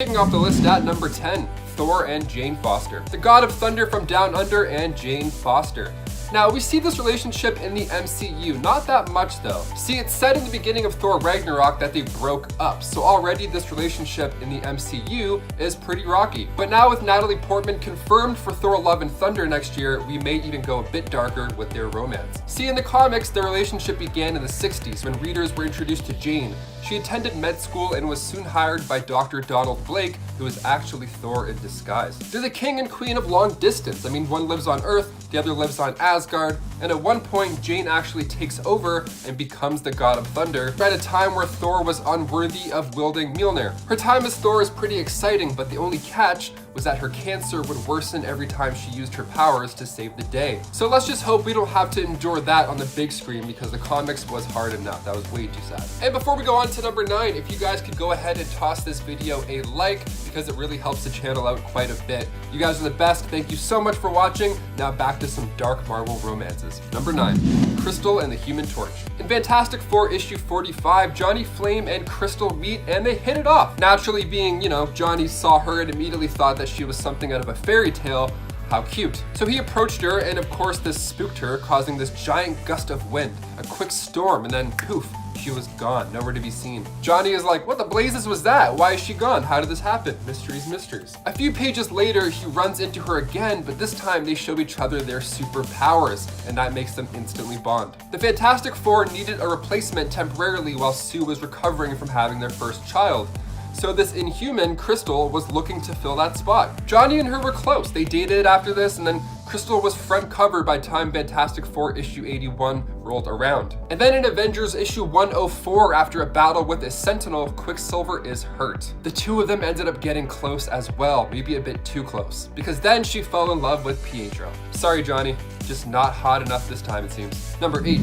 Kicking off the list at number 10, Thor and Jane Foster. The God of Thunder from Down Under and Jane Foster. Now, we see this relationship in the MCU, not that much though. See, it's said in the beginning of Thor Ragnarok that they broke up, so already this relationship in the MCU is pretty rocky. But now with Natalie Portman confirmed for Thor Love and Thunder next year, we may even go a bit darker with their romance. See, in the comics, their relationship began in the 60s when readers were introduced to Jane. She attended med school and was soon hired by Dr. Donald Blake, who is actually Thor in disguise. They're the king and queen of long distance. I mean, one lives on Earth, the other lives on Asgard, and at one point, Jane actually takes over and becomes the God of Thunder at a time where Thor was unworthy of wielding Mjolnir. Her time as Thor is pretty exciting, but the only catch was that her cancer would worsen every time she used her powers to save the day. So let's just hope we don't have to endure that on the big screen because the comics was hard enough. That was way too sad. And before we go on to number 9, if you guys could go ahead and toss this video a like because it really helps the channel out quite a bit. You guys are the best. Thank you so much for watching. Now back to some dark Marvel romances. Number 9, Crystal and the Human Torch. In Fantastic Four issue 45, Johnny Flame and Crystal meet and they hit it off. Naturally being, Johnny saw her and immediately thought that she was something out of a fairy tale. How cute. So he approached her and of course this spooked her, causing this giant gust of wind, a quick storm, and then poof, she was gone, nowhere to be seen. Johnny is like, what the blazes was that? Why is she gone? How did this happen? Mysteries, mysteries. A few pages later, he runs into her again, but this time they show each other their superpowers, and that makes them instantly bond. The Fantastic Four needed a replacement temporarily while Sue was recovering from having their first child. So this Inhuman, Crystal, was looking to fill that spot. Johnny and her were close. They dated after this, and then Crystal was front cover by time Fantastic Four issue 81 rolled around. And then in Avengers issue 104, after a battle with a Sentinel, Quicksilver is hurt. The two of them ended up getting close as well, maybe a bit too close, because then she fell in love with Pietro. Sorry, Johnny, just not hot enough this time, it seems. Number 8,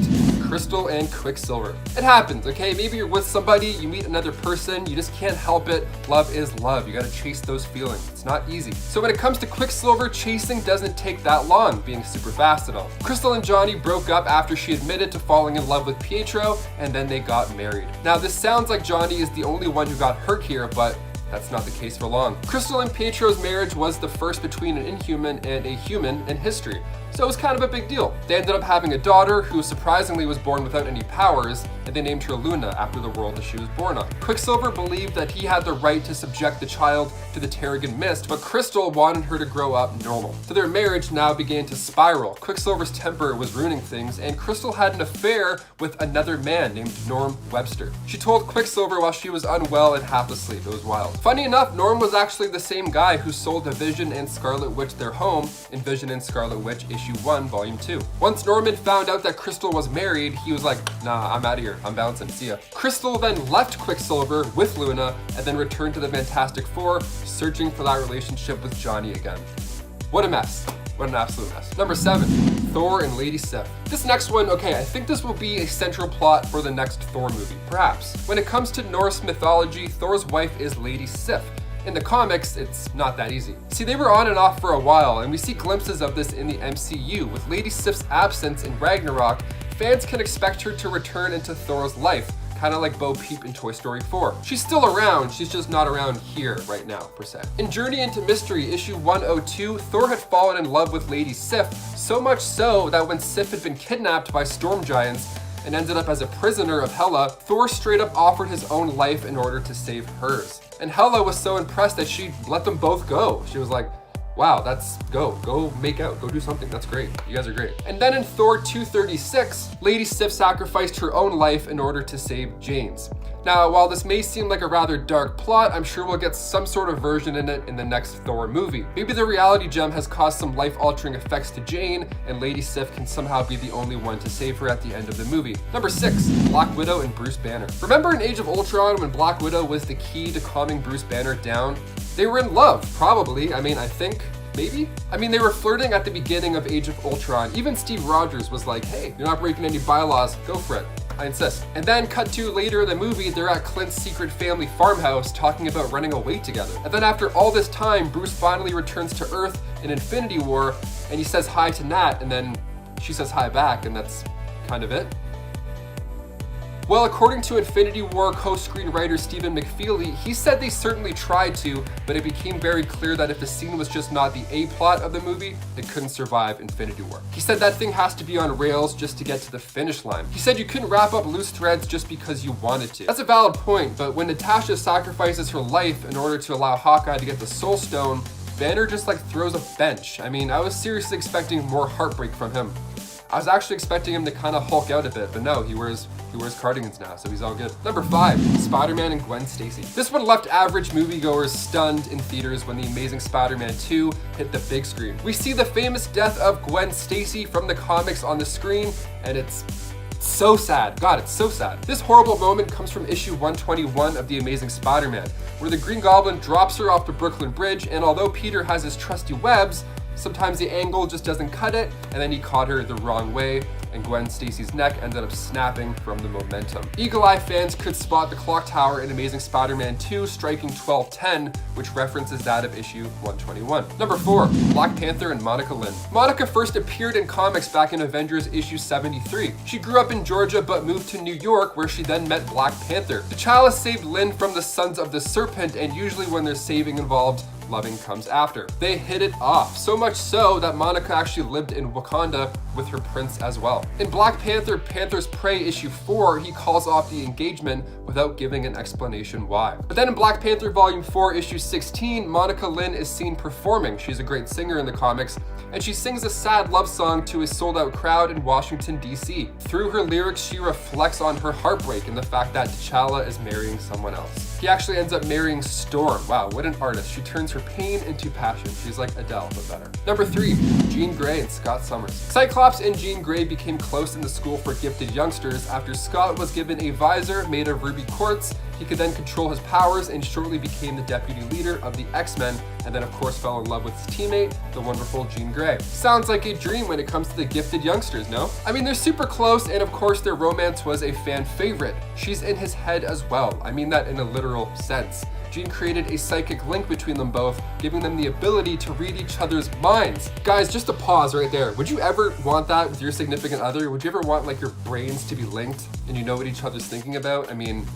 Crystal and Quicksilver. It happens, okay? Maybe you're with somebody, you meet another person, you just can't help it. Love is love. You gotta chase those feelings. It's not easy. So when it comes to Quicksilver, chasing doesn't take that long, being super fast and all. Crystal and Johnny broke up after she admitted to falling in love with Pietro, and then they got married. Now this sounds like Johnny is the only one who got hurt here, but that's not the case for long. Crystal and Pietro's marriage was the first between an Inhuman and a human in history, so it was kind of a big deal. They ended up having a daughter who surprisingly was born without any powers, and they named her Luna after the world that she was born on. Quicksilver believed that he had the right to subject the child to the Terrigen Mist, but Crystal wanted her to grow up normal. So their marriage now began to spiral. Quicksilver's temper was ruining things, and Crystal had an affair with another man named Norm Webster. She told Quicksilver while she was unwell and half asleep. It was wild. Funny enough, Norm was actually the same guy who sold the Vision and Scarlet Witch their home in Vision and Scarlet Witch issue 1, volume 2. Once Norman found out that Crystal was married, he was like, nah, I'm out of here. I'm bouncing. See ya. Crystal then left Quicksilver with Luna and then returned to the Fantastic Four, searching for that relationship with Johnny again. What a mess. What an absolute mess. Number 7, Thor and Lady Sif. This next one, okay, I think this will be a central plot for the next Thor movie, perhaps. When it comes to Norse mythology, Thor's wife is Lady Sif. In the comics, it's not that easy. See, they were on and off for a while, and we see glimpses of this in the MCU. With Lady Sif's absence in Ragnarok, fans can expect her to return into Thor's life, kind of like Bo Peep in Toy Story 4. She's still around, she's just not around here right now, per se. In Journey into Mystery, issue 102, Thor had fallen in love with Lady Sif, so much so that when Sif had been kidnapped by storm giants and ended up as a prisoner of Hela, Thor straight up offered his own life in order to save hers. And Hela was so impressed that she let them both go. She was like, wow, go make out, go do something, that's great, you guys are great. And then in Thor 236, Lady Sif sacrificed her own life in order to save Jane's. Now, while this may seem like a rather dark plot, I'm sure we'll get some sort of version in it in the next Thor movie. Maybe the reality gem has caused some life-altering effects to Jane, and Lady Sif can somehow be the only one to save her at the end of the movie. Number 6, Black Widow and Bruce Banner. Remember in Age of Ultron when Black Widow was the key to calming Bruce Banner down? They were in love, probably. I mean, I think, maybe? I mean, they were flirting at the beginning of Age of Ultron. Even Steve Rogers was like, hey, you're not breaking any bylaws, go for it. I insist. And then cut to later in the movie, they're at Clint's secret family farmhouse talking about running away together. And then after all this time, Bruce finally returns to Earth in Infinity War, and he says hi to Nat, and then she says hi back, and that's kind of it. Well, according to Infinity War co-screenwriter Stephen McFeely, he said they certainly tried to, but it became very clear that if the scene was just not the A-plot of the movie, it couldn't survive Infinity War. He said that thing has to be on rails just to get to the finish line. He said you couldn't wrap up loose threads just because you wanted to. That's a valid point, but when Natasha sacrifices her life in order to allow Hawkeye to get the Soul Stone, Banner just like throws a bench. I mean, I was seriously expecting more heartbreak from him. I was actually expecting him to kind of Hulk out a bit, but no, he wears cardigans now, so he's all good. Number 5, Spider-Man and Gwen Stacy. This one left average moviegoers stunned in theaters when The Amazing Spider-Man 2 hit the big screen. We see the famous death of Gwen Stacy from the comics on the screen, and it's so sad. God, it's so sad. This horrible moment comes from issue 121 of The Amazing Spider-Man, where the Green Goblin drops her off the Brooklyn Bridge, and although Peter has his trusty webs, sometimes the angle just doesn't cut it, and then he caught her the wrong way, and Gwen Stacy's neck ended up snapping from the momentum. Eagle-eye fans could spot the clock tower in Amazing Spider-Man 2 striking 12:10, which references that of issue 121. Number 4, Black Panther and Monica Lynn. Monica first appeared in comics back in Avengers issue 73. She grew up in Georgia but moved to New York, where she then met Black Panther. T'Challa saved Lynn from the Sons of the Serpent, and usually when there's saving involved, loving comes after. They hit it off, so much so that Monica actually lived in Wakanda with her prince as well. In Black Panther, Panther's Prey issue 4, he calls off the engagement without giving an explanation why. But then in Black Panther volume 4 issue 16, Monica Lynn is seen performing. She's a great singer in the comics, and she sings a sad love song to a sold-out crowd in Washington, D.C. Through her lyrics, she reflects on her heartbreak and the fact that T'Challa is marrying someone else. He actually ends up marrying Storm. Wow, what an artist. She turns her pain into passion. She's like Adele, but better. Number 3, Jean Grey and Scott Summers. Cyclops and Jean Grey became close in the school for gifted youngsters after Scott was given a visor made of ruby quartz. He could then control his powers and shortly became the deputy leader of the X-Men, and then of course fell in love with his teammate, the wonderful Jean Grey. Sounds like a dream when it comes to the gifted youngsters, no? I mean, they're super close, and of course their romance was a fan favorite. She's in his head as well. I mean that in a literal sense. Jean created a psychic link between them both, giving them the ability to read each other's minds. Guys, just a pause right there. Would you ever want that with your significant other? Would you ever want like your brains to be linked and you know what each other's thinking about? I mean,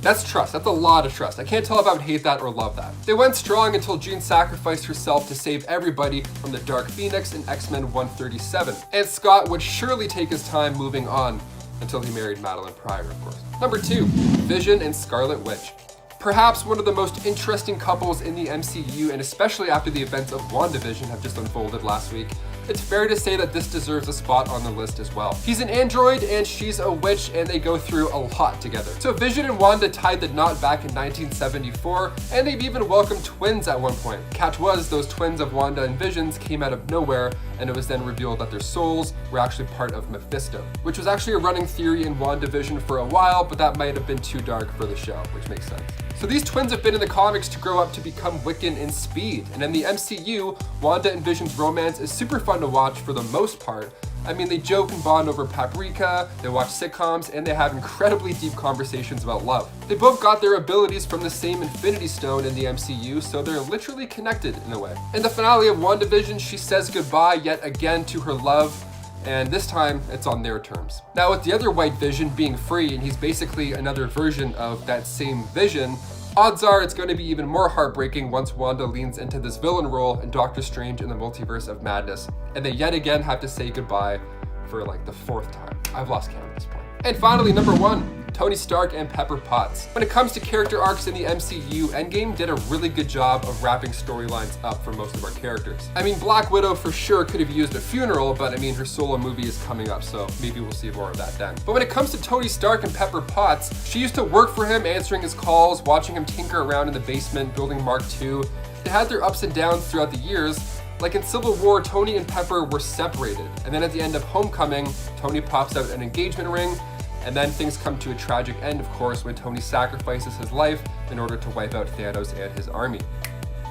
that's trust. That's a lot of trust. I can't tell if I would hate that or love that. They went strong until Jean sacrificed herself to save everybody from the Dark Phoenix in X-Men 137. And Scott would surely take his time moving on until he married Madeline Pryor, of course. Number 2, Vision and Scarlet Witch. Perhaps one of the most interesting couples in the MCU, and especially after the events of WandaVision have just unfolded last week, it's fair to say that this deserves a spot on the list as well. He's an android and she's a witch, and they go through a lot together. So Vision and Wanda tied the knot back in 1974, and they've even welcomed twins at one point. Catch was, those twins of Wanda and Visions came out of nowhere, and it was then revealed that their souls were actually part of Mephisto, which was actually a running theory in WandaVision for a while, but that might have been too dark for the show, which makes sense. So these twins have been in the comics to grow up to become Wiccan and Speed, and in the MCU, Wanda and Vision's romance is super fun to watch for the most part. I mean, they joke and bond over paprika, they watch sitcoms, and they have incredibly deep conversations about love. They both got their abilities from the same Infinity Stone in the MCU, so they're literally connected in a way. In the finale of WandaVision, she says goodbye yet again to her love, and this time it's on their terms. Now with the other White Vision being free, and he's basically another version of that same Vision, odds are it's going to be even more heartbreaking once Wanda leans into this villain role in Doctor Strange in the Multiverse of Madness, and they yet again have to say goodbye for like the 4th time. I've lost count at this point. And finally, number 1, Tony Stark and Pepper Potts. When it comes to character arcs in the MCU, Endgame did a really good job of wrapping storylines up for most of our characters. I mean, Black Widow for sure could have used a funeral, but I mean, her solo movie is coming up, so maybe we'll see more of that then. But when it comes to Tony Stark and Pepper Potts, she used to work for him, answering his calls, watching him tinker around in the basement, building Mark II. They had their ups and downs throughout the years. Like in Civil War, Tony and Pepper were separated, and then at the end of Homecoming, Tony pops out an engagement ring, and then things come to a tragic end, of course, when Tony sacrifices his life in order to wipe out Thanos and his army.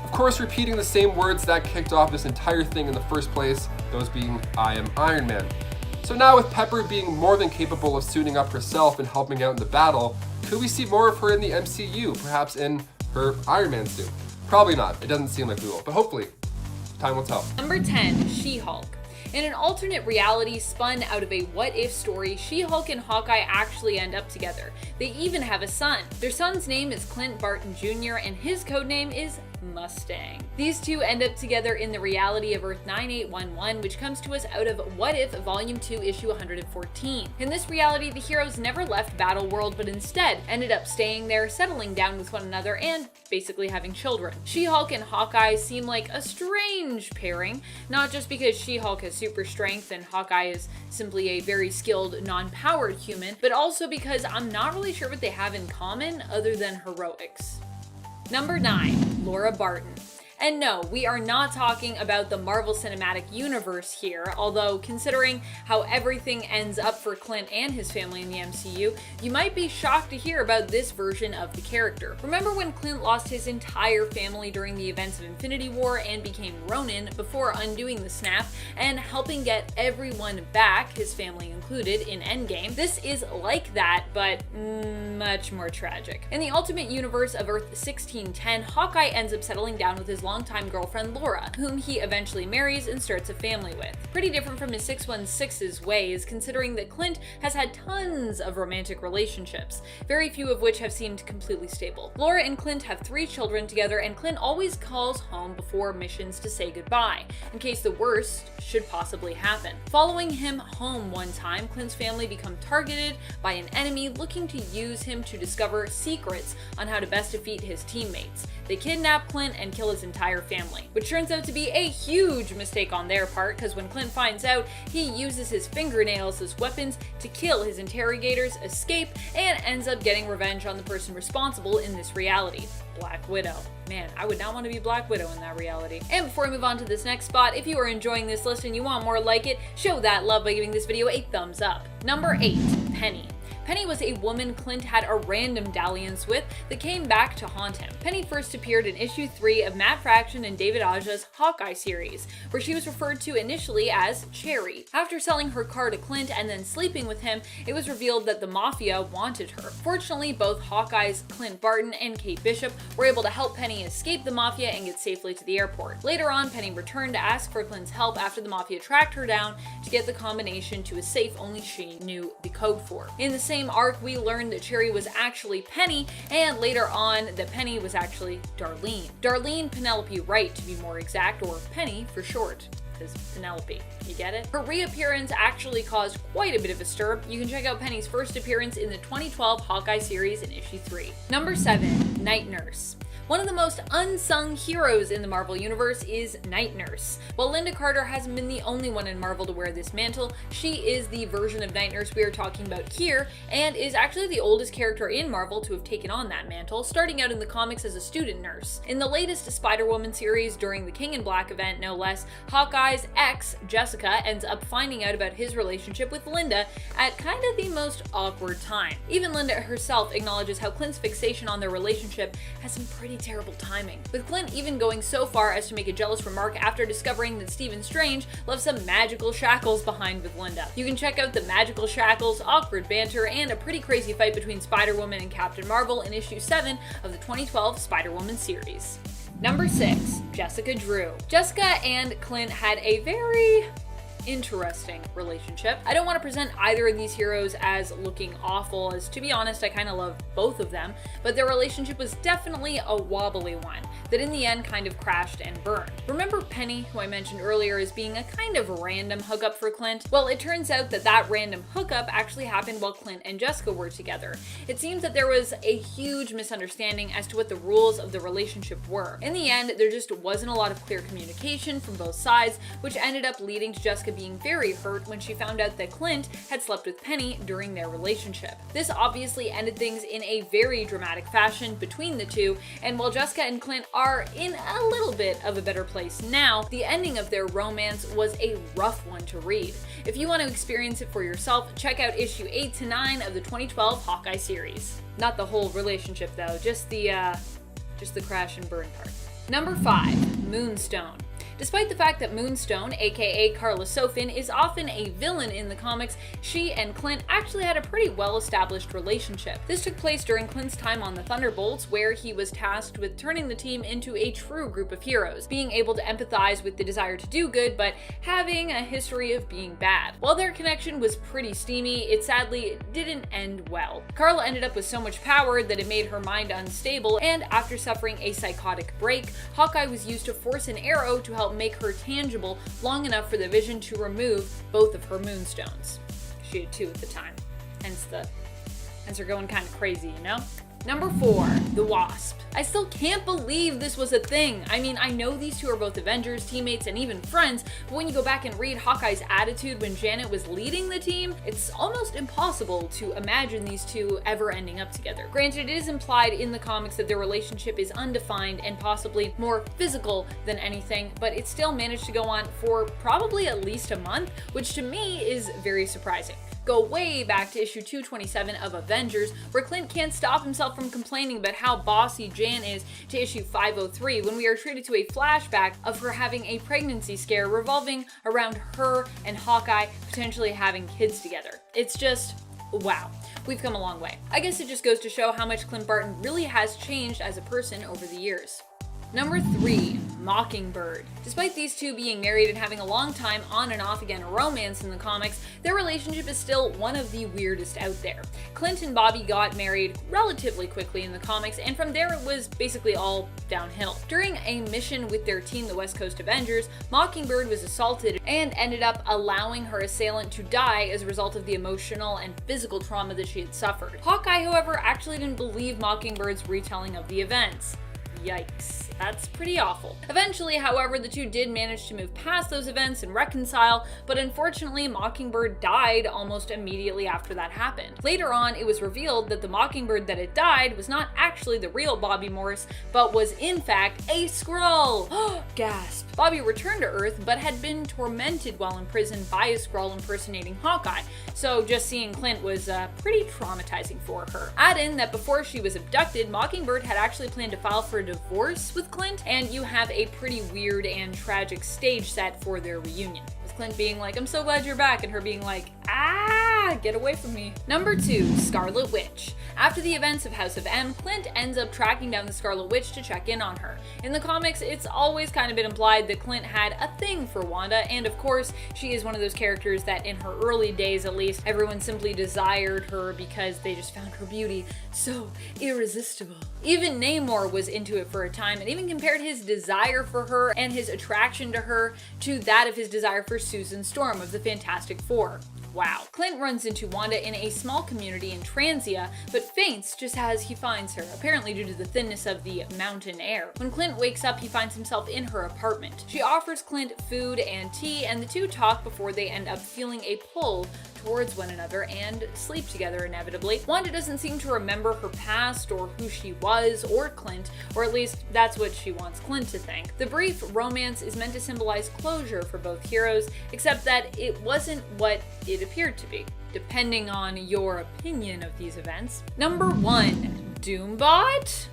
Of course, repeating the same words that kicked off this entire thing in the first place, those being, "I am Iron Man." So now with Pepper being more than capable of suiting up herself and helping out in the battle, could we see more of her in the MCU, perhaps in her Iron Man suit? Probably not. It doesn't seem like we will, but hopefully, time will tell. Number 10, She-Hulk. In an alternate reality spun out of a what-if story, She-Hulk and Hawkeye actually end up together. They even have a son. Their son's name is Clint Barton Jr. and his codename is Mustang. These two end up together in the reality of Earth 9811, which comes to us out of What If Volume 2, Issue 114. In this reality, the heroes never left Battleworld, but instead ended up staying there, settling down with one another, and basically having children. She-Hulk and Hawkeye seem like a strange pairing, not just because She-Hulk has super strength and Hawkeye is simply a very skilled, non-powered human, but also because I'm not really sure what they have in common other than heroics. Number 9. Laura Barton. And no, we are not talking about the Marvel Cinematic Universe here, although considering how everything ends up for Clint and his family in the MCU, you might be shocked to hear about this version of the character. Remember when Clint lost his entire family during the events of Infinity War and became Ronin before undoing the snap and helping get everyone back, his family included, in Endgame? This is like that, but much more tragic. In the Ultimate Universe of Earth 1610, Hawkeye ends up settling down with his longtime girlfriend Laura, whom he eventually marries and starts a family with. Pretty different from his 616's ways, considering that Clint has had tons of romantic relationships, very few of which have seemed completely stable. Laura and Clint have 3 children together, and Clint always calls home before missions to say goodbye, in case the worst should possibly happen. Following him home one time, Clint's family become targeted by an enemy looking to use him to discover secrets on how to best defeat his teammates. They kidnap Clint and kill his entire family, which turns out to be a huge mistake on their part, because when Clint finds out, he uses his fingernails as weapons to kill his interrogators, escape, and ends up getting revenge on the person responsible in this reality, Black Widow. Man, I would not want to be Black Widow in that reality. And before I move on to this next spot, if you are enjoying this list and you want more like it, show that love by giving this video a thumbs up. Number 8. Penny. Penny was a woman Clint had a random dalliance with that came back to haunt him. Penny first appeared in issue 3 of Matt Fraction and David Aja's Hawkeye series, where she was referred to initially as Cherry. After selling her car to Clint and then sleeping with him, it was revealed that the Mafia wanted her. Fortunately, both Hawkeye's Clint Barton and Kate Bishop were able to help Penny escape the Mafia and get safely to the airport. Later on, Penny returned to ask for Clint's help after the Mafia tracked her down to get the combination to a safe only she knew the code for. In the same arc, we learned that Cherry was actually Penny, and later on that Penny was actually Darlene. Darlene Penelope Wright, to be more exact, or Penny for short. Because Penelope, you get it? Her reappearance actually caused quite a bit of a stir. You can check out Penny's first appearance in the 2012 Hawkeye series in issue 3. Number 7. Night Nurse. One of the most unsung heroes in the Marvel Universe is Night Nurse. While Linda Carter hasn't been the only one in Marvel to wear this mantle, she is the version of Night Nurse we are talking about here, and is actually the oldest character in Marvel to have taken on that mantle, starting out in the comics as a student nurse. In the latest Spider-Woman series, during the King in Black event no less, Hawkeye's ex, Jessica, ends up finding out about his relationship with Linda at kind of the most awkward time. Even Linda herself acknowledges how Clint's fixation on their relationship has some pretty terrible timing, with Clint even going so far as to make a jealous remark after discovering that Stephen Strange left some magical shackles behind with Linda. You can check out the magical shackles, awkward banter, and a pretty crazy fight between Spider-Woman and Captain Marvel in issue 7 of the 2012 Spider-Woman series. Number 6. Jessica Drew. Jessica and Clint had a very interesting relationship. I don't want to present either of these heroes as looking awful, as to be honest, I kind of love both of them, but their relationship was definitely a wobbly one that in the end kind of crashed and burned. Remember Penny, who I mentioned earlier as being a kind of random hookup for Clint? Well, it turns out that that random hookup actually happened while Clint and Jessica were together. It seems that there was a huge misunderstanding as to what the rules of the relationship were. In the end, there just wasn't a lot of clear communication from both sides, which ended up leading to Jessica being very hurt when she found out that Clint had slept with Penny during their relationship. This obviously ended things in a very dramatic fashion between the two, and while Jessica and Clint are in a little bit of a better place now, the ending of their romance was a rough one to read. If you want to experience it for yourself, check out issue 8 to 9 of the 2012 Hawkeye series. Not the whole relationship though, just the crash and burn part. Number 5. Moonstone. Despite the fact that Moonstone, aka Carla Sofin, is often a villain in the comics, she and Clint actually had a pretty well-established relationship. This took place during Clint's time on the Thunderbolts, where he was tasked with turning the team into a true group of heroes, being able to empathize with the desire to do good, but having a history of being bad. While their connection was pretty steamy, it sadly didn't end well. Carla ended up with so much power that it made her mind unstable, and after suffering a psychotic break, Hawkeye was used to force an arrow to help make her tangible long enough for the Vision to remove both of her moonstones. She had 2 at the time, hence her going kind of crazy, you know? Number 4, the Wasp. I still can't believe this was a thing. I mean, I know these two are both Avengers, teammates, and even friends, but when you go back and read Hawkeye's attitude when Janet was leading the team, it's almost impossible to imagine these two ever ending up together. Granted, it is implied in the comics that their relationship is undefined and possibly more physical than anything, but it still managed to go on for probably at least a month, which to me is very surprising. Go way back to issue 227 of Avengers, where Clint can't stop himself from complaining about how bossy Jan is, to issue 503, when we are treated to a flashback of her having a pregnancy scare revolving around her and Hawkeye potentially having kids together. It's just, wow. We've come a long way. I guess it just goes to show how much Clint Barton really has changed as a person over the years. Number 3, Mockingbird. Despite these two being married and having a long time on and off again romance in the comics, their relationship is still one of the weirdest out there. Clint and Bobby got married relatively quickly in the comics, and from there it was basically all downhill. During a mission with their team, the West Coast Avengers, Mockingbird was assaulted and ended up allowing her assailant to die as a result of the emotional and physical trauma that she had suffered. Hawkeye, however, actually didn't believe Mockingbird's retelling of the events. Yikes. That's pretty awful. Eventually, however, the two did manage to move past those events and reconcile, but unfortunately, Mockingbird died almost immediately after that happened. Later on, it was revealed that the Mockingbird that had died was not actually the real Bobby Morse, but was in fact a Skrull. Gasp. Bobby returned to Earth, but had been tormented while in prison by a Skrull impersonating Hawkeye, so just seeing Clint was pretty traumatizing for her. Add in that before she was abducted, Mockingbird had actually planned to file for a divorce with Clint, and you have a pretty weird and tragic stage set for their reunion, with Clint being like, "I'm so glad you're back," and her being like, "Ah, get away from me." Number 2, Scarlet Witch. After the events of House of M, Clint ends up tracking down the Scarlet Witch to check in on her. In the comics, it's always kind of been implied that Clint had a thing for Wanda, and of course, she is one of those characters that in her early days at least, everyone simply desired her because they just found her beauty so irresistible. Even Namor was into it for a time, and even compared his desire for her and his attraction to her to that of his desire for Susan Storm of the Fantastic Four. Wow. Clint runs into Wanda in a small community in Transia, but faints just as he finds her, apparently due to the thinness of the mountain air. When Clint wakes up, he finds himself in her apartment. She offers Clint food and tea, and the two talk before they end up feeling a pull towards one another and sleep together inevitably. Wanda doesn't seem to remember her past or who she was or Clint, or at least that's what she wants Clint to think. The brief romance is meant to symbolize closure for both heroes, except that it wasn't what it appeared to be, depending on your opinion of these events. Number 1, DOOMBOT?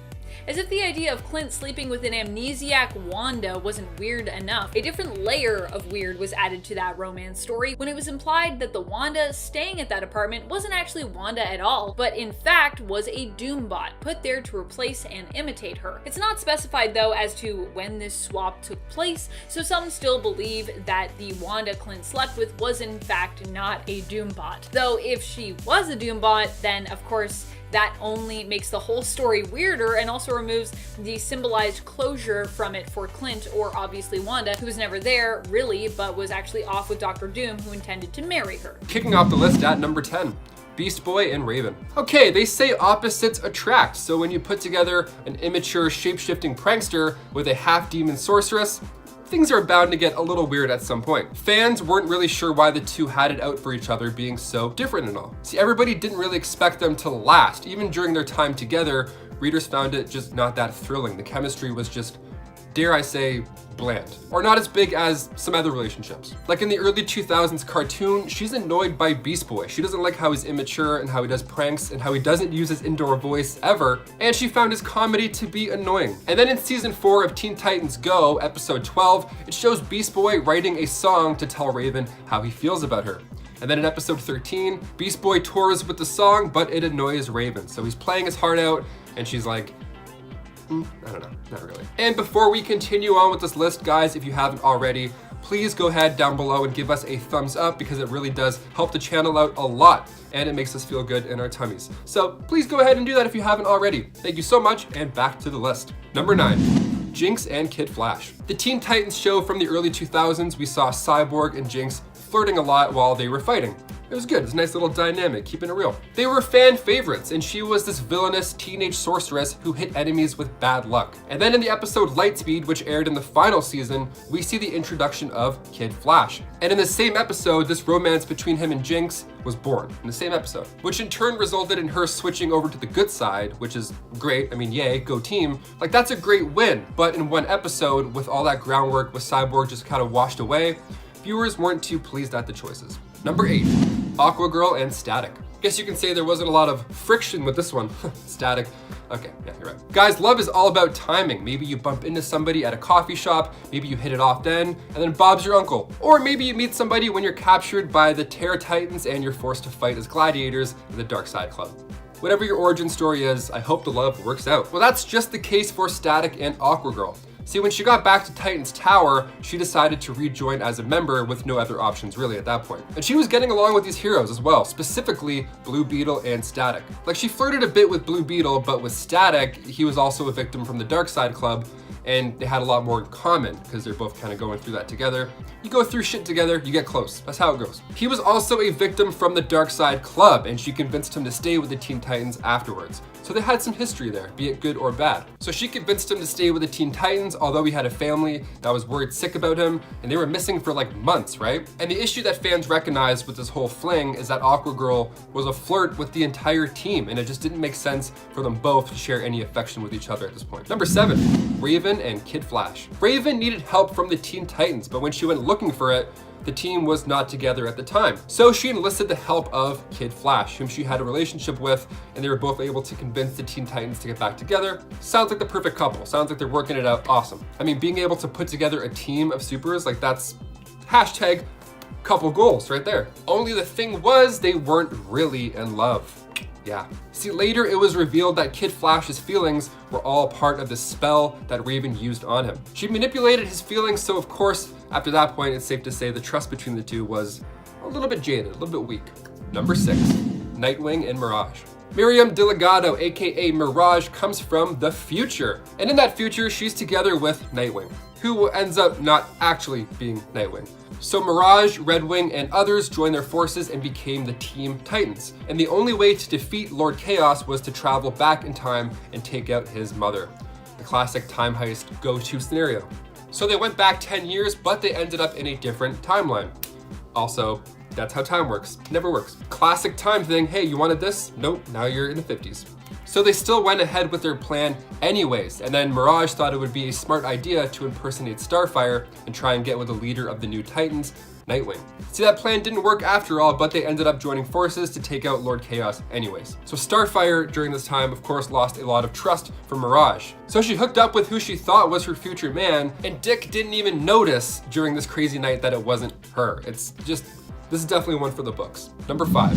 As if the idea of Clint sleeping with an amnesiac Wanda wasn't weird enough, a different layer of weird was added to that romance story when it was implied that the Wanda staying at that apartment wasn't actually Wanda at all, but in fact was a DOOMBOT put there to replace and imitate her. It's not specified though as to when this swap took place, so some still believe that the Wanda Clint slept with was in fact not a DOOMBOT. Though if she was a DOOMBOT, then of course that only makes the whole story weirder and also removes the symbolized closure from it for Clint, or obviously Wanda, who was never there really, but was actually off with Dr. Doom, who intended to marry her. Kicking off the list at number 10. Beast Boy and Raven. Okay, they say opposites attract, so when you put together an immature shape-shifting prankster with a half-demon sorceress, things are bound to get a little weird at some point. Fans weren't really sure why the two had it out for each other, being so different and all. See, everybody didn't really expect them to last. Even during their time together, readers found it just not that thrilling. The chemistry was just dare I say, bland, or not as big as some other relationships. Like in the early 2000s cartoon, she's annoyed by Beast Boy. She doesn't like how he's immature and how he does pranks and how he doesn't use his indoor voice ever, and she found his comedy to be annoying. And then in season 4 of Teen Titans Go, episode 12, it shows Beast Boy writing a song to tell Raven how he feels about her. And then in episode 13, Beast Boy tours with the song, but it annoys Raven. So he's playing his heart out, and she's like, I don't know, not really. And before we continue on with this list, guys, if you haven't already, please go ahead down below and give us a thumbs up because it really does help the channel out a lot and it makes us feel good in our tummies. So please go ahead and do that if you haven't already. Thank you so much, and back to the list. Number 9. JINX and Kid Flash. The Teen Titans show from the early 2000s, we saw Cyborg and JINX flirting a lot while they were fighting. It was good, it's a nice little dynamic, keeping it real. They were fan favorites, and she was this villainous teenage sorceress who hit enemies with bad luck. And then in the episode Lightspeed, which aired in the final season, we see the introduction of Kid Flash. And in the same episode, this romance between him and JINX was born, in the same episode, which in turn resulted in her switching over to the good side, which is great. I mean, yay, go team. Like, that's a great win. But in one episode, with all that groundwork with Cyborg just kind of washed away, viewers weren't too pleased at the choices. Number 8, AQUAGIRL and Static. Guess you can say there wasn't a lot of friction with this one. Static. Okay, yeah, you're right. Guys, love is all about timing. Maybe you bump into somebody at a coffee shop, maybe you hit it off then, and then Bob's your uncle. Or maybe you meet somebody when you're captured by the TERRA Titans and you're forced to fight as gladiators in the Dark Side Club. Whatever your origin story is, I hope the love works out. Well, that's just the case for Static and AQUAGIRL. See, when she got back to Titan's Tower, she decided to rejoin as a member with no other options really at that point. And she was getting along with these heroes as well, specifically Blue Beetle and Static. Like, she flirted a bit with Blue Beetle, but with Static, he was also a victim from the Dark Side Club, and they had a lot more in common because they're both kind of going through that together. You go through shit together, you get close. That's how it goes. He was also a victim from the Dark Side Club, and she convinced him to stay with the Teen Titans afterwards. So they had some history there, be it good or bad. So she convinced him to stay with the Teen Titans, although he had a family that was worried sick about him, and they were missing for like months, right? And the issue that fans recognized with this whole fling is that AQUAGIRL was a flirt with the entire team, and it just didn't make sense for them both to share any affection with each other at this point. Number 7, Raven and Kid Flash. Raven needed help from the Teen Titans, but when she went looking for it, the team was not together at the time. So she enlisted the help of Kid Flash, whom she had a relationship with, and they were both able to convince the Teen Titans to get back together. Sounds like the perfect couple. Sounds like they're working it out awesome. I mean, being able to put together a team of supers, like, that's hashtag couple goals right there. Only the thing was, they weren't really in love. Yeah. See, later it was revealed that Kid Flash's feelings were all part of the spell that Raven used on him. She manipulated his feelings, so of course, after that point, it's safe to say the trust between the two was a little bit jaded, a little bit weak. Number 6, Nightwing and Mirage. Miriam Delgado, aka Mirage, comes from the future. And in that future, she's together with Nightwing, who ends up not actually being Nightwing. So Mirage, Redwing, and others joined their forces and became the Team Titans. And the only way to defeat Lord Chaos was to travel back in time and take out his mother. The classic time heist go-to scenario. So they went back 10 years, but they ended up in a different timeline. Also, that's how time works. Never works. Classic time thing. Hey, you wanted this? Nope, now you're in the 50s. So they still went ahead with their plan anyways, and then Mirage thought it would be a smart idea to impersonate Starfire and try and get with the leader of the new Titans, Nightwing. See, that plan didn't work after all, but they ended up joining forces to take out Lord Chaos anyways. So Starfire during this time, of course, lost a lot of trust for Mirage. So she hooked up with who she thought was her future man, and Dick didn't even notice during this crazy night that it wasn't her. It's just, this is definitely one for the books. Number 5,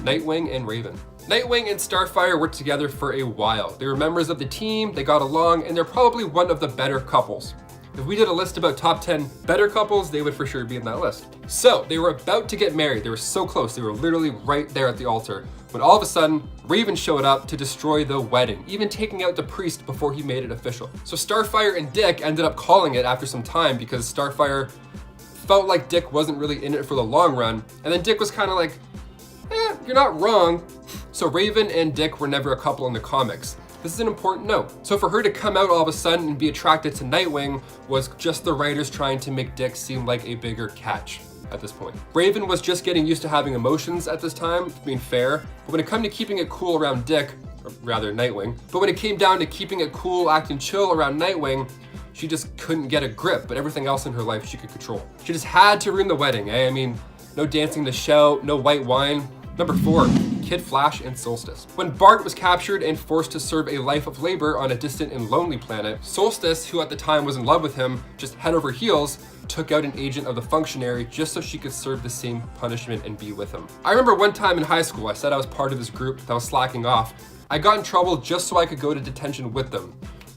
Nightwing and Raven. Nightwing and Starfire worked together for a while. They were members of the team, they got along, and they're probably one of the better couples. If we did a list about top 10 better couples, they would for sure be in that list. So they were about to get married. They were so close. They were literally right there at the altar when all of a sudden Raven showed up to destroy the wedding, even taking out the priest before he made it official. So Starfire and Dick ended up calling it after some time because Starfire felt like Dick wasn't really in it for the long run. And then Dick was kind of like, you're not wrong. So Raven and Dick were never a couple in the comics. This is an important note. So for her to come out all of a sudden and be attracted to Nightwing was just the writers trying to make Dick seem like a bigger catch at this point. Raven was just getting used to having emotions at this time, being fair, but when it came to keeping it cool around Dick, or rather Nightwing, but when it came down to keeping it cool, acting chill around Nightwing, She just couldn't get a grip, but everything else in her life she could control. She just had to ruin the wedding, eh? I mean, no dancing to shout, no white wine. Number 4, Kid Flash and Solstice. When Bart was captured and forced to serve a life of labor on a distant and lonely planet, Solstice, who at the time was in love with him, just head over heels, took out an agent of the functionary just so she could serve the same punishment and be with him. I remember one time in high school, I said I was part of this group that was slacking off. I got in trouble just so I could go to detention with them,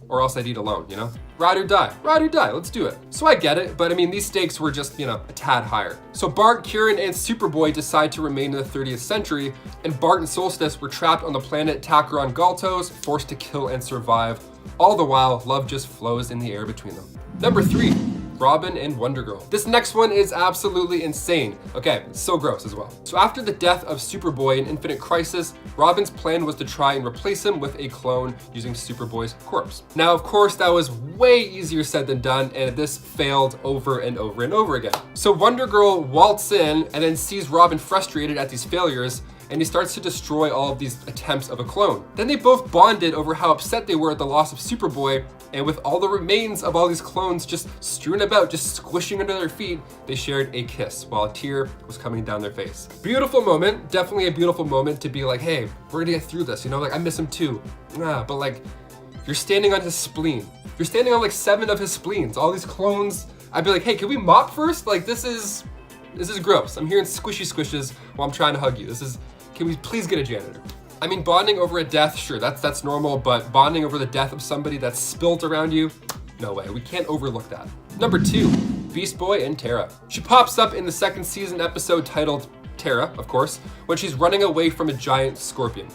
or else I'd eat alone, you know? Ride or die, let's do it. So I get it, but I mean, these stakes were just, you know, a tad higher. So Bart, Kieran, and Superboy decide to remain in the 30th century, and Bart and Solstice were trapped on the planet Takaron Galtos, forced to kill and survive. All the while, love just flows in the air between them. Number 3, Robin and Wonder Girl. This next one is absolutely insane. Okay, it's so gross as well. So after the death of Superboy in Infinite Crisis, Robin's plan was to try and replace him with a clone using Superboy's corpse. Now, of course, that was way easier said than done, and this failed over and over and over again. So Wonder Girl waltzes in and then sees Robin frustrated at these failures, and he starts to destroy all of these attempts of a clone. Then they both bonded over how upset they were at the loss of Superboy, and with all the remains of all these clones just strewn about, just squishing under their feet, they shared a kiss while a tear was coming down their face. Beautiful moment, definitely a beautiful moment to be like, hey, we're gonna get through this, you know, like I miss him too. But like, you're standing on his spleen. You're standing on like 7 of his spleens, all these clones. I'd be like, hey, can we mop first? Like this is gross. I'm hearing squishy squishes while I'm trying to hug you. Can we please get a janitor? I mean, bonding over a death, sure, that's normal, but bonding over the death of somebody that's spilt around you, no way, we can't overlook that. Number 2, Beast Boy and TERRA. She pops up in the 2nd season episode titled TERRA, of course, when she's running away from a giant scorpion,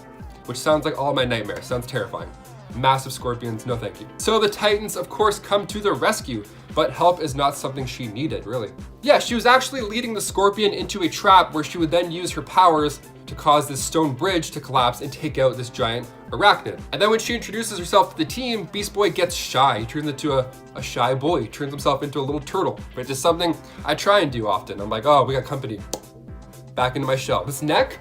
which sounds like all my nightmares, sounds terrifying. Massive scorpions, no thank you. So the Titans, of course, come to the rescue, but help is not something she needed, really. Yeah, she was actually leading the scorpion into a trap where she would then use her powers to cause this stone bridge to collapse and take out this giant arachnid. And then when she introduces herself to the team, Beast Boy gets shy. He turns into a shy boy. He turns himself into a little turtle, which is something I try and do often. I'm like, oh, we got company. Back into my shell. This neck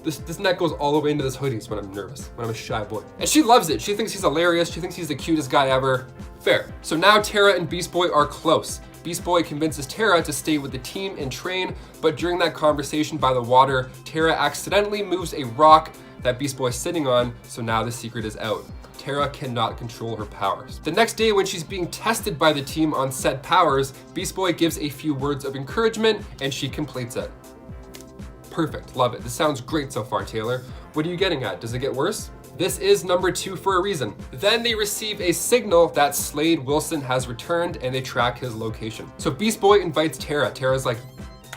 goes all the way into this hoodies when I'm nervous, when I'm a shy boy. And she loves it. She thinks he's hilarious. She thinks he's the cutest guy ever. Fair. So now TERRA and Beast Boy are close. Beast Boy convinces TERRA to stay with the team and train, but during that conversation by the water, TERRA accidentally moves a rock that Beast Boy is sitting on, so now the secret is out. TERRA cannot control her powers. The next day when she's being tested by the team on said powers, Beast Boy gives a few words of encouragement and she completes it. Perfect, love it. This sounds great so far, Taylor. What are you getting at? Does it get worse? This is number 2 for a reason. Then they receive a signal that Slade Wilson has returned and they track his location. So Beast Boy invites TERRA. TERRA's like,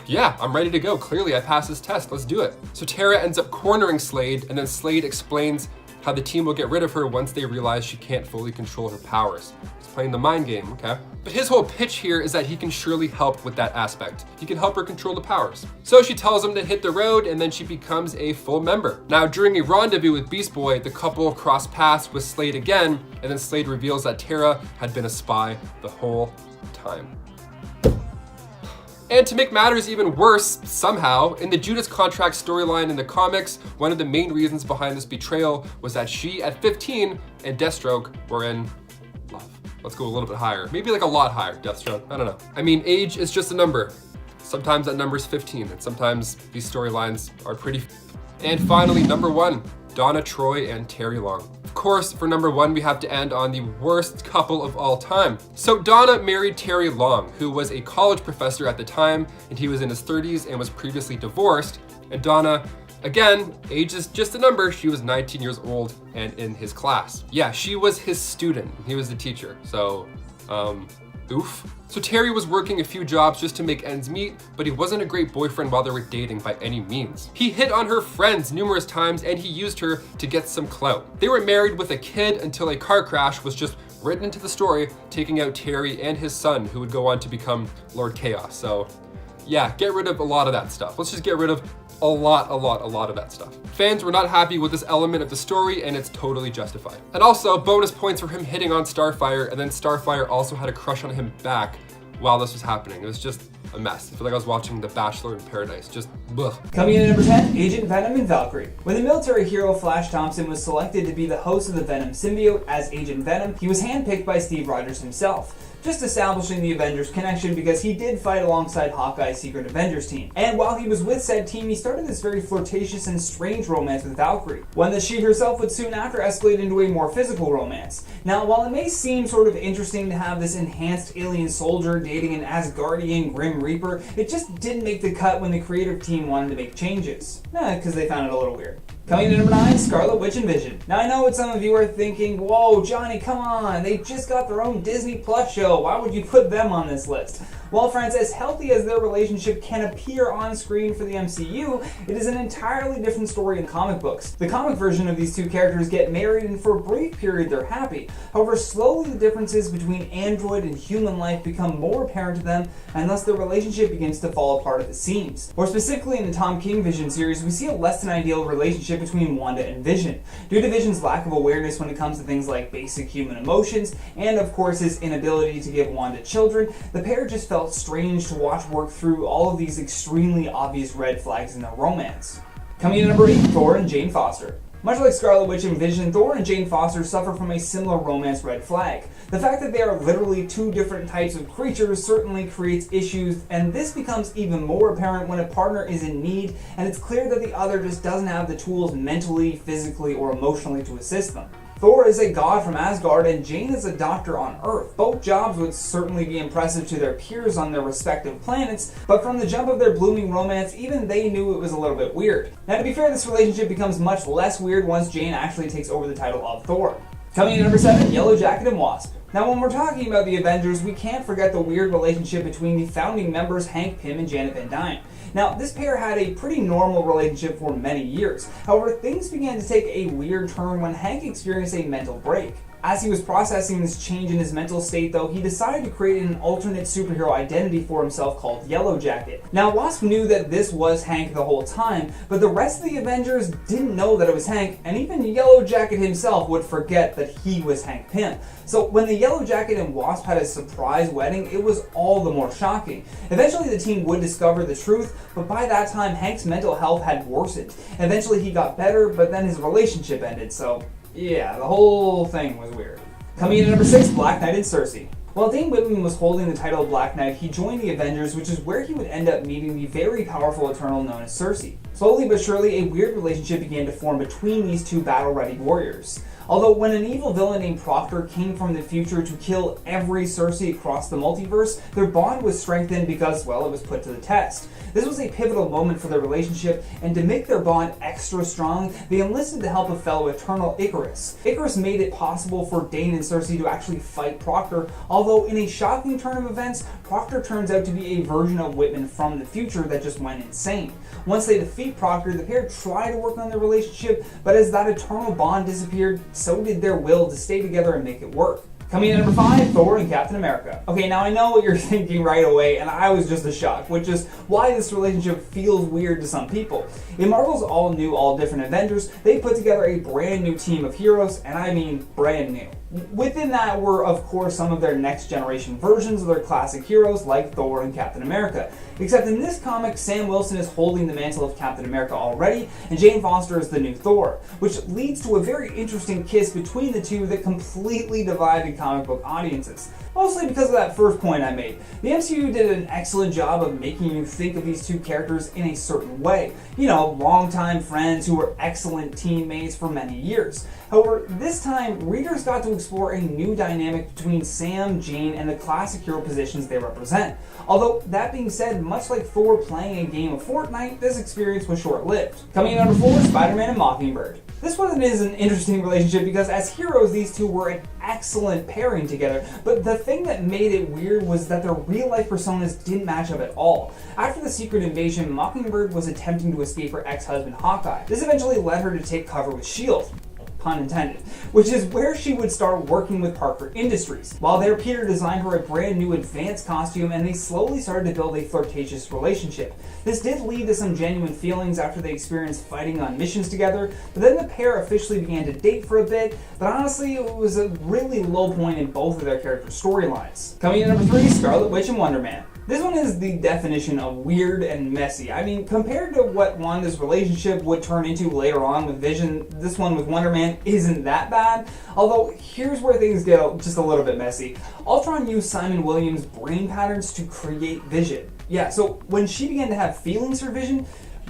yeah, I'm ready to go. Clearly I passed this test, let's do it. So TERRA ends up cornering Slade, and then Slade explains how the team will get rid of her once they realize she can't fully control her powers. He's playing the mind game, okay? But his whole pitch here is that he can surely help with that aspect. He can help her control the powers. So she tells him to hit the road, and then she becomes a full member. Now, during a rendezvous with Beast Boy, the couple cross paths with Slade again, and then Slade reveals that TERRA had been a spy the whole time. And to make matters even worse, somehow, in the Judas Contract storyline in the comics, one of the main reasons behind this betrayal was that she, at 15, and Deathstroke were in love. Let's go a little bit higher. Maybe like a lot higher, Deathstroke. I don't know. I mean, age is just a number. Sometimes that number is 15, and sometimes these storylines are pretty. And finally, number 1, Donna Troy and Terry Long. Of course, for number 1, we have to end on the worst couple of all time. So Donna married Terry Long, who was a college professor at the time, and he was in his 30s and was previously divorced. And Donna, again, age is just a number. She was 19 years old and in his class. Yeah, she was his student. He was the teacher. So, oof. So Terry was working a few jobs just to make ends meet, but he wasn't a great boyfriend while they were dating by any means. He hit on her friends numerous times and he used her to get some clout. They were married with a kid until a car crash was just written into the story, taking out Terry and his son, who would go on to become Lord Chaos. So yeah, get rid of a lot of that stuff. Let's just get rid of a lot of that stuff. Fans were not happy with this element of the story, and it's totally justified. And also, bonus points for him hitting on Starfire, and then Starfire also had a crush on him back. while this was happening. It was just a mess. I feel like I was watching The Bachelor in Paradise. Just ugh. Coming in at number 10, Agent Venom and Valkyrie. When the military hero Flash Thompson was selected to be the host of the Venom symbiote as Agent Venom, he was handpicked by Steve Rogers himself, just establishing the Avengers connection because he did fight alongside Hawkeye's Secret Avengers team. And while he was with said team, he started this very flirtatious and strange romance with Valkyrie, one that she herself would soon after escalate into a more physical romance. Now, while it may seem sort of interesting to have this enhanced alien soldier dating an Asgardian Grim Reaper, it just didn't make the cut when the creative team wanted to make changes. Because they found it a little weird. Coming in at number 9, Scarlet Witch and Vision. Now I know what some of you are thinking, whoa Johnny, come on, they just got their own Disney Plus show, why would you put them on this list? Well friends, as healthy as their relationship can appear on screen for the MCU, it is an entirely different story in comic books. The comic version of these two characters get married and for a brief period they're happy. However, slowly the differences between android and human life become more apparent to them, and thus their relationship begins to fall apart at the seams. More specifically in the Tom King Vision series, we see a less than ideal relationship between Wanda and Vision. Due to Vision's lack of awareness when it comes to things like basic human emotions, and of course his inability to give Wanda children, the pair just felt strange to watch work through all of these extremely obvious red flags in their romance. Coming in at number 8, Thor and Jane Foster. Much like Scarlet Witch and Vision, Thor and Jane Foster suffer from a similar romance red flag. The fact that they are literally two different types of creatures certainly creates issues, and this becomes even more apparent when a partner is in need and it's clear that the other just doesn't have the tools mentally, physically, or emotionally to assist them. Thor is a god from Asgard and Jane is a doctor on Earth. Both jobs would certainly be impressive to their peers on their respective planets, but from the jump of their blooming romance, even they knew it was a little bit weird. Now to be fair, this relationship becomes much less weird once Jane actually takes over the title of Thor. Coming in at number 7, Yellow Jacket and Wasp. Now when we're talking about the Avengers, we can't forget the weird relationship between the founding members Hank Pym and Janet Van Dyne. Now, this pair had a pretty normal relationship for many years. However, things began to take a weird turn when Hank experienced a mental break. As he was processing this change in his mental state though, he decided to create an alternate superhero identity for himself called Yellow Jacket. Now Wasp knew that this was Hank the whole time, but the rest of the Avengers didn't know that it was Hank, and even Yellow Jacket himself would forget that he was Hank Pym. So when the Yellow Jacket and Wasp had a surprise wedding, it was all the more shocking. Eventually the team would discover the truth, but by that time Hank's mental health had worsened. Eventually he got better, but then his relationship ended, so yeah, the whole thing was weird. Coming in at number 6, Black Knight and SERSI. While Dane Whitman was holding the title of Black Knight, he joined the Avengers, which is where he would end up meeting the very powerful Eternal known as SERSI. Slowly but surely, a weird relationship began to form between these two battle-ready warriors. Although when an evil villain named Proctor came from the future to kill every SERSI across the multiverse, their bond was strengthened because, well, it was put to the test. This was a pivotal moment for their relationship, and to make their bond extra strong, they enlisted the help of fellow Eternal Icarus. Icarus made it possible for Dane and SERSI to actually fight Proctor, although in a shocking turn of events, Proctor turns out to be a version of Whitman from the future that just went insane. Once they defeat Proctor, the pair try to work on their relationship, but as that eternal bond disappeared, so did their will to stay together and make it work. Coming in at number 5, Thor and Captain America. Okay, now I know what you're thinking right away, and I was just as shocked, which is why this relationship feels weird to some people. In Marvel's all-new, all-different Avengers, they put together a brand new team of heroes, and I mean brand new. Within that were, of course, some of their next-generation versions of their classic heroes, like Thor and Captain America. Except in this comic, Sam Wilson is holding the mantle of Captain America already, and Jane Foster is the new Thor, which leads to a very interesting kiss between the two that completely divided comic book audiences. Mostly because of that first point I made. The MCU did an excellent job of making you think of these two characters in a certain way. You know, longtime friends who were excellent teammates for many years. However, this time, readers got to explore a new dynamic between Sam, Jane, and the classic hero positions they represent. Although, that being said, much like Thor playing a game of Fortnite, this experience was short-lived. Coming in at number 4, Spider-Man and Mockingbird. This one is an interesting relationship because as heroes, these two were an excellent pairing together, but the thing that made it weird was that their real-life personas didn't match up at all. After the secret invasion, Mockingbird was attempting to escape her ex-husband Hawkeye. This eventually led her to take cover with S.H.I.E.L.D. pun intended, which is where she would start working with Parker Industries. While there, Peter designed her a brand new advanced costume and they slowly started to build a flirtatious relationship. This did lead to some genuine feelings after they experienced fighting on missions together, but then the pair officially began to date for a bit, but honestly it was a really low point in both of their character storylines. Coming in at number 3, Scarlet Witch and Wonder Man. This one is the definition of weird and messy. I mean, compared to what Wanda's relationship would turn into later on with Vision, this one with Wonder Man isn't that bad. Although, here's where things get just a little bit messy. Ultron used Simon Williams' brain patterns to create Vision. Yeah, so when she began to have feelings for Vision,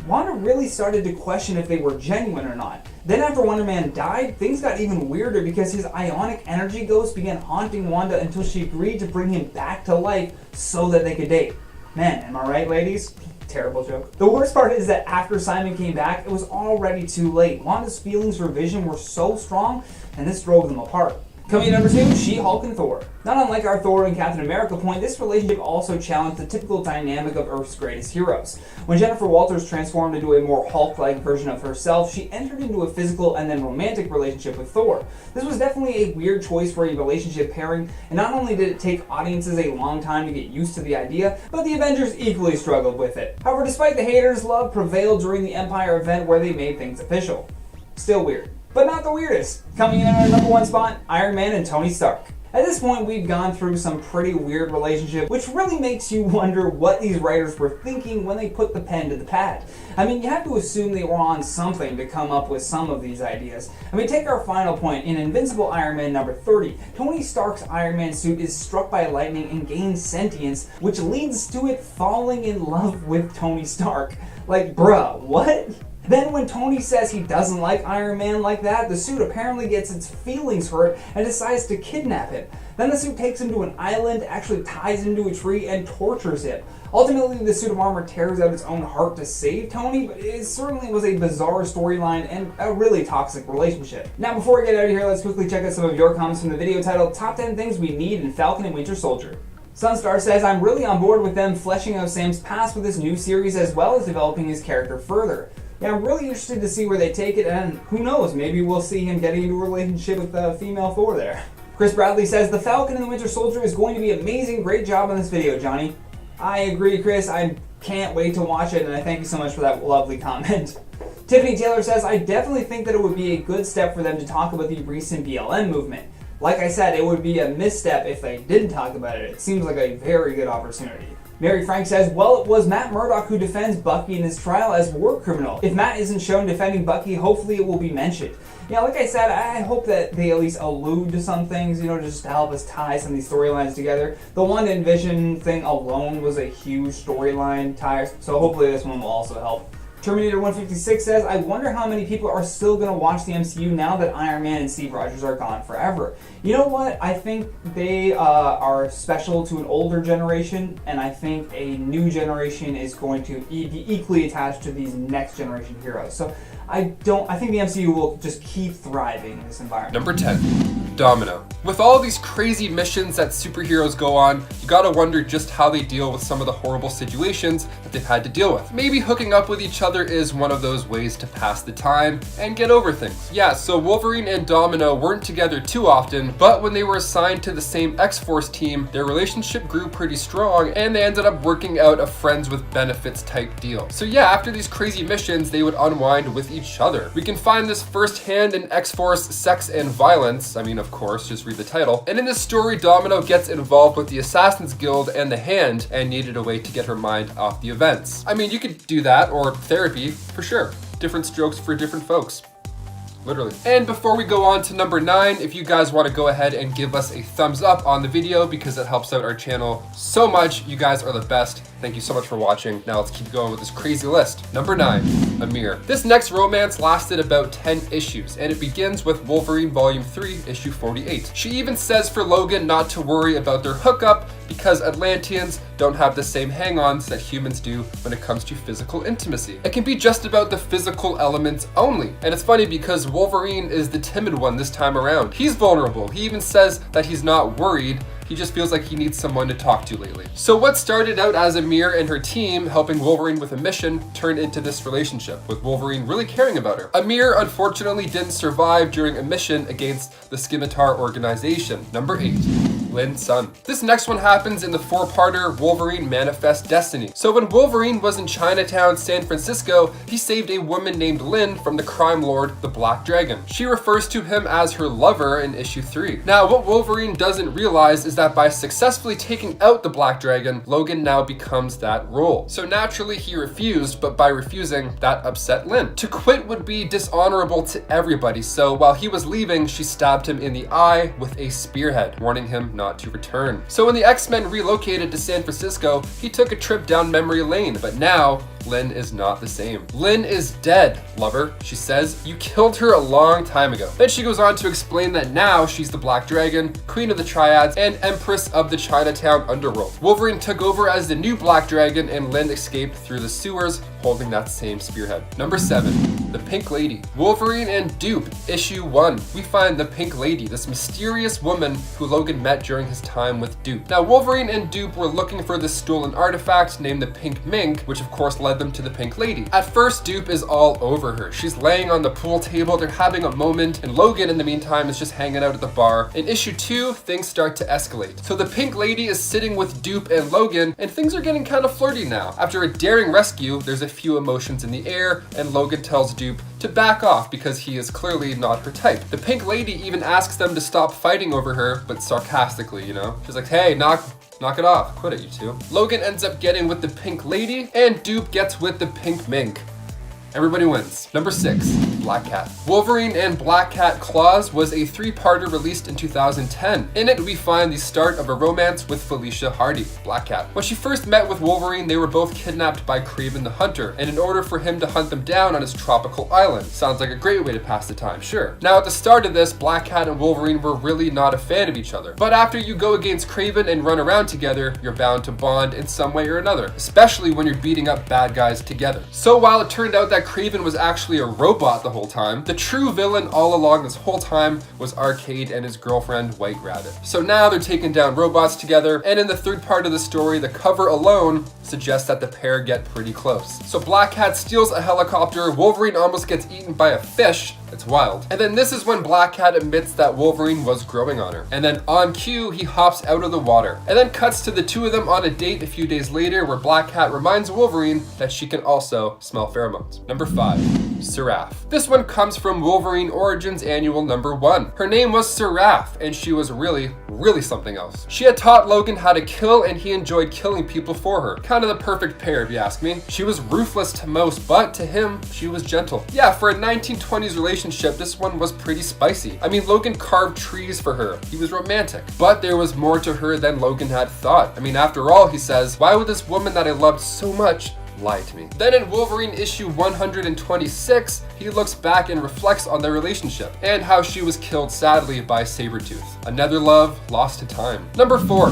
Wanda really started to question if they were genuine or not. Then after Wonder Man died, things got even weirder because his ionic energy ghost began haunting Wanda until she agreed to bring him back to life so that they could date. Man, am I right, ladies? Terrible joke. The worst part is that after Simon came back, it was already too late. Wanda's feelings for Vision were so strong, and this drove them apart. Coming in number 2, She-Hulk and Thor. Not unlike our Thor and Captain America point, this relationship also challenged the typical dynamic of Earth's greatest heroes. When Jennifer Walters transformed into a more Hulk-like version of herself, she entered into a physical and then romantic relationship with Thor. This was definitely a weird choice for a relationship pairing, and not only did it take audiences a long time to get used to the idea, but the Avengers equally struggled with it. However, despite the haters, love prevailed during the Empire event where they made things official. Still weird. But not the weirdest. Coming in at our number 1 spot, Iron Man and Tony Stark. At this point, we've gone through some pretty weird relationships, which really makes you wonder what these writers were thinking when they put the pen to the pad. I mean, you have to assume they were on something to come up with some of these ideas. I mean, take our final point. In Invincible Iron Man number 30, Tony Stark's Iron Man suit is struck by lightning and gains sentience, which leads to it falling in love with Tony Stark. Like, bruh, what? Then when Tony says he doesn't like Iron Man like that, the suit apparently gets its feelings hurt and decides to kidnap him. Then the suit takes him to an island, actually ties him to a tree, and tortures him. Ultimately, the suit of armor tears out its own heart to save Tony, but it certainly was a bizarre storyline and a really toxic relationship. Now, before we get out of here, let's quickly check out some of your comments from the video titled Top 10 Things We Need in Falcon and Winter Soldier. Sunstar says, I'm really on board with them fleshing out Sam's past with this new series as well as developing his character further. Yeah, I'm really interested to see where they take it, and who knows, maybe we'll see him getting into a relationship with the female Thor there. Chris Bradley says, The Falcon and the Winter Soldier is going to be amazing. Great job on this video, Johnny. I agree, Chris. I can't wait to watch it, and I thank you so much for that lovely comment. Tiffany Taylor says, I definitely think that it would be a good step for them to talk about the recent BLM movement. Like I said, it would be a misstep if they didn't talk about it. It seems like a very good opportunity. Mary Frank says, well, it was Matt Murdock who defends Bucky in his trial as war criminal. If Matt isn't shown defending Bucky, hopefully it will be mentioned. Yeah, like I said, I hope that they at least allude to some things, just to help us tie some of these storylines together. The One Vision thing alone was a huge storyline tie, so hopefully this one will also help. Terminator 156 says, I wonder how many people are still going to watch the MCU now that Iron Man and Steve Rogers are gone forever. You know what? I think they are special to an older generation, and I think a new generation is going to be equally attached to these next generation heroes. So I think the MCU will just keep thriving in this environment. Number 10, Domino. With all these crazy missions that superheroes go on, you gotta wonder just how they deal with some of the horrible situations that they've had to deal with. Maybe hooking up with each other is one of those ways to pass the time and get over things. Yeah, so Wolverine and Domino weren't together too often, but when they were assigned to the same X-Force team, their relationship grew pretty strong and they ended up working out a friends with benefits type deal. So yeah, after these crazy missions, they would unwind with each other. We can find this firsthand in X-Force Sex and Violence. I mean, of course, just read the title. And in this story, Domino gets involved with the Assassin's Guild and the Hand and needed a way to get her mind off the events. I mean, you could do that, or therapy, for sure. Different strokes for different folks. Literally. And before we go on to number 9, if you guys want to go ahead and give us a thumbs up on the video because it helps out our channel so much. You guys are the best. Thank you so much for watching. Now let's keep going with this crazy list. Number 9, Amir. This next romance lasted about 10 issues, and it begins with Wolverine Volume 3, issue 48. She even says for Logan not to worry about their hookup because Atlanteans don't have the same hang-ons that humans do when it comes to physical intimacy. It can be just about the physical elements only. And it's funny because Wolverine is the timid one this time around. He's vulnerable. He even says that he's not worried. He just feels like he needs someone to talk to lately. So what started out as Amir and her team helping Wolverine with a mission turned into this relationship, with Wolverine really caring about her. Amir unfortunately didn't survive during a mission against the Scimitar organization. Number 8. Lin's son. This next one happens in the 4-parter Wolverine Manifest Destiny. So when Wolverine was in Chinatown, San Francisco, he saved a woman named Lin from the crime lord, the Black Dragon. She refers to him as her lover in issue 3. Now, what Wolverine doesn't realize is that by successfully taking out the Black Dragon, Logan now becomes that role. So naturally he refused, but by refusing, that upset Lin. To quit would be dishonorable to everybody, so while he was leaving, she stabbed him in the eye with a spearhead, warning him not to return. So when the X-Men relocated to San Francisco, he took a trip down memory lane, but now Lin is not the same. Lin is dead, lover, she says. You killed her a long time ago. Then she goes on to explain that now she's the Black Dragon, Queen of the Triads, and Empress of the Chinatown Underworld. Wolverine took over as the new Black Dragon, and Lin escaped through the sewers holding that same spearhead. Number 7. The Pink Lady. Wolverine and Dupe, issue 1. We find the Pink Lady, this mysterious woman who Logan met during his time with Dupe. Now, Wolverine and Dupe were looking for this stolen artifact named the Pink Mink, which of course led them to the Pink Lady. At first, Dupe is all over her. She's laying on the pool table, they're having a moment, and Logan in the meantime is just hanging out at the bar. In issue 2, things start to escalate. So the Pink Lady is sitting with Dupe and Logan, and things are getting kind of flirty now. After a daring rescue, there's a few emotions in the air, and Logan tells Dupe to back off because he is clearly not her type. The Pink Lady even asks them to stop fighting over her, but sarcastically, you know? She's like, hey, knock it off. Quit it, you two. Logan ends up getting with the Pink Lady, and Dupe gets with the Pink Mink. Everybody wins. Number 6, Black Cat. Wolverine and Black Cat Claws was a 3-parter released in 2010. In it, we find the start of a romance with Felicia Hardy, Black Cat. When she first met with Wolverine, they were both kidnapped by Kraven the Hunter, and in order for him to hunt them down on his tropical island. Sounds like a great way to pass the time, sure. Now, at the start of this, Black Cat and Wolverine were really not a fan of each other. But after you go against Kraven and run around together, you're bound to bond in some way or another, especially when you're beating up bad guys together. So while it turned out that Kraven was actually a robot the whole time, the true villain all along this whole time was Arcade and his girlfriend White Rabbit. So now they're taking down robots together, and in the 3rd part of the story, the cover alone suggests that the pair get pretty close. So Black Cat steals a helicopter, Wolverine almost gets eaten by a fish. It's wild. And then this is when Black Cat admits that Wolverine was growing on her. And then on cue, he hops out of the water. And then cuts to the two of them on a date a few days later, where Black Cat reminds Wolverine that she can also smell pheromones. Number 5, SERAPH. This one comes from Wolverine Origins Annual number 1. Her name was SERAPH, and she was really something else. She had taught Logan how to kill, and he enjoyed killing people for her. Kind of the perfect pair, if you ask me. She was ruthless to most, but to him, she was gentle. Yeah, for a 1920s relationship, this one was pretty spicy. I mean, Logan carved trees for her. He was romantic. But there was more to her than Logan had thought. I mean, after all, he says, why would this woman that I loved so much lie to me? Then in Wolverine issue 126, he looks back and reflects on their relationship and how she was killed sadly by Sabretooth. Another love lost to time. Number 4,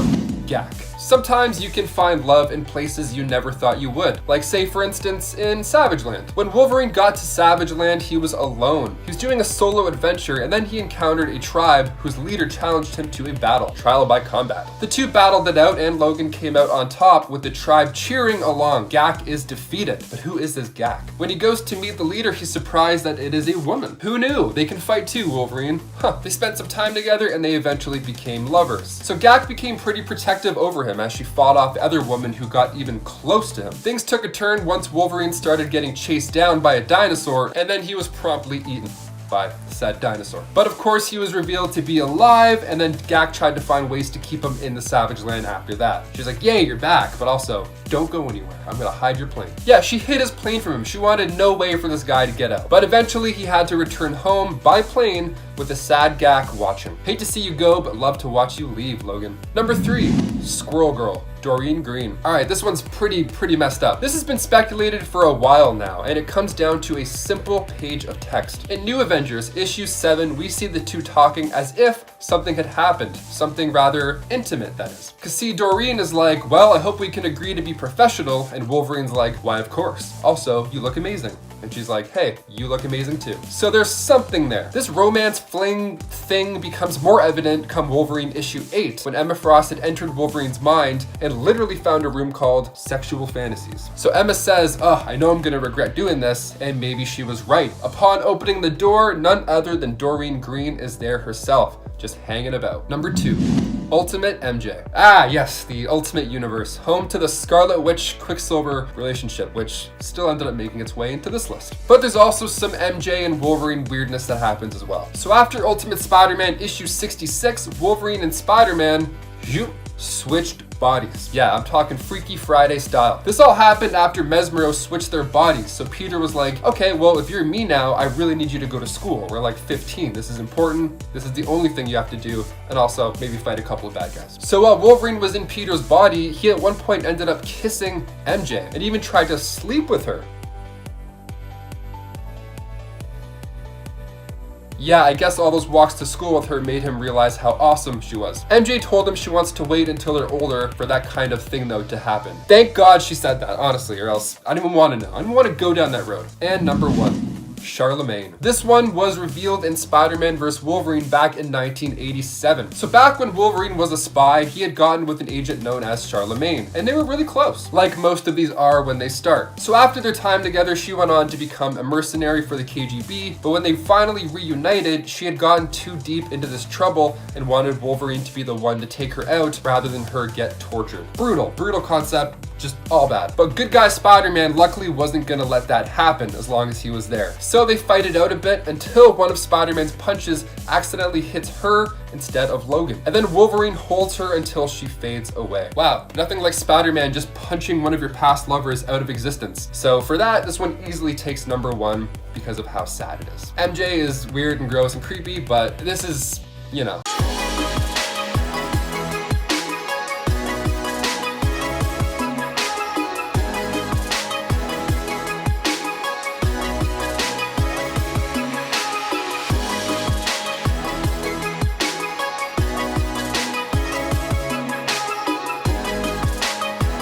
Gak. Sometimes you can find love in places you never thought you would. Like say for instance in Savage Land. When Wolverine got to Savage Land, he was alone. He was doing a solo adventure, and then he encountered a tribe whose leader challenged him to a battle, trial by combat. The two battled it out, and Logan came out on top with the tribe cheering along. Gak is defeated. But who is this Gak? When he goes to meet the leader, he's surprised that it is a woman. Who knew? They can fight too, Wolverine. They spent some time together and they eventually became lovers. So Gak became pretty protective over him as she fought off the other woman who got even close to him. Things took a turn once Wolverine started getting chased down by a dinosaur, and then he was promptly eaten by the said dinosaur. But of course he was revealed to be alive, and then Gak tried to find ways to keep him in the Savage Land after that. She's like, yay, you're back, but also don't go anywhere. I'm gonna hide your plane. Yeah, she hid his plane from him. She wanted no way for this guy to get out. But eventually he had to return home by plane with a sad Gak watching. Hate to see you go, but love to watch you leave, Logan. Number 3, Squirrel Girl. Doreen Green. Alright, this one's pretty messed up. This has been speculated for a while now, and it comes down to a simple page of text. In New Avengers, issue 7, we see the two talking as if something had happened. Something rather intimate, that is. Cause see, Doreen is like, well, I hope we can agree to be professional, and Wolverine's like, why of course. Also, you look amazing. And she's like, hey, you look amazing too. So there's something there. This romance fling thing becomes more evident come Wolverine issue 8, when Emma Frost had entered Wolverine's mind and literally found a room called Sexual Fantasies. So Emma says, I know I'm gonna regret doing this, and maybe she was right. Upon opening the door, none other than Doreen Green is there herself, just hanging about. Number 2. Ultimate MJ. Ah, yes, the Ultimate Universe, home to the Scarlet Witch Quicksilver relationship, which still ended up making its way into this list. But there's also some MJ and Wolverine weirdness that happens as well. So after Ultimate Spider-Man issue 66, Wolverine and Spider-Man switched bodies. Yeah, I'm talking Freaky Friday style. This all happened after Mesmero switched their bodies. So Peter was like, okay, well, if you're me now, I really need you to go to school. We're like 15. This is important. This is the only thing you have to do. And also maybe fight a couple of bad guys. So while Wolverine was in Peter's body, he at one point ended up kissing MJ and even tried to sleep with her. Yeah, I guess all those walks to school with her made him realize how awesome she was. MJ told him she wants to wait until they're older for that kind of thing though to happen. Thank God she said that, honestly, or else I don't even want to know. I don't want to go down that road. And number 1. Charlemagne. This one was revealed in Spider-Man vs. Wolverine back in 1987. So back when Wolverine was a spy, he had gotten with an agent known as Charlemagne, and they were really close, like most of these are when they start. So after their time together, she went on to become a mercenary for the KGB, but when they finally reunited, she had gotten too deep into this trouble and wanted Wolverine to be the one to take her out rather than her get tortured. Brutal concept, just all bad. But good guy Spider-Man luckily wasn't gonna let that happen as long as he was there. So they fight it out a bit until one of Spider-Man's punches accidentally hits her instead of Logan. And then Wolverine holds her until she fades away. Wow, nothing like Spider-Man just punching one of your past lovers out of existence. So for that, this one easily takes number 1 because of how sad it is. MJ is weird and gross and creepy, but this is, you know.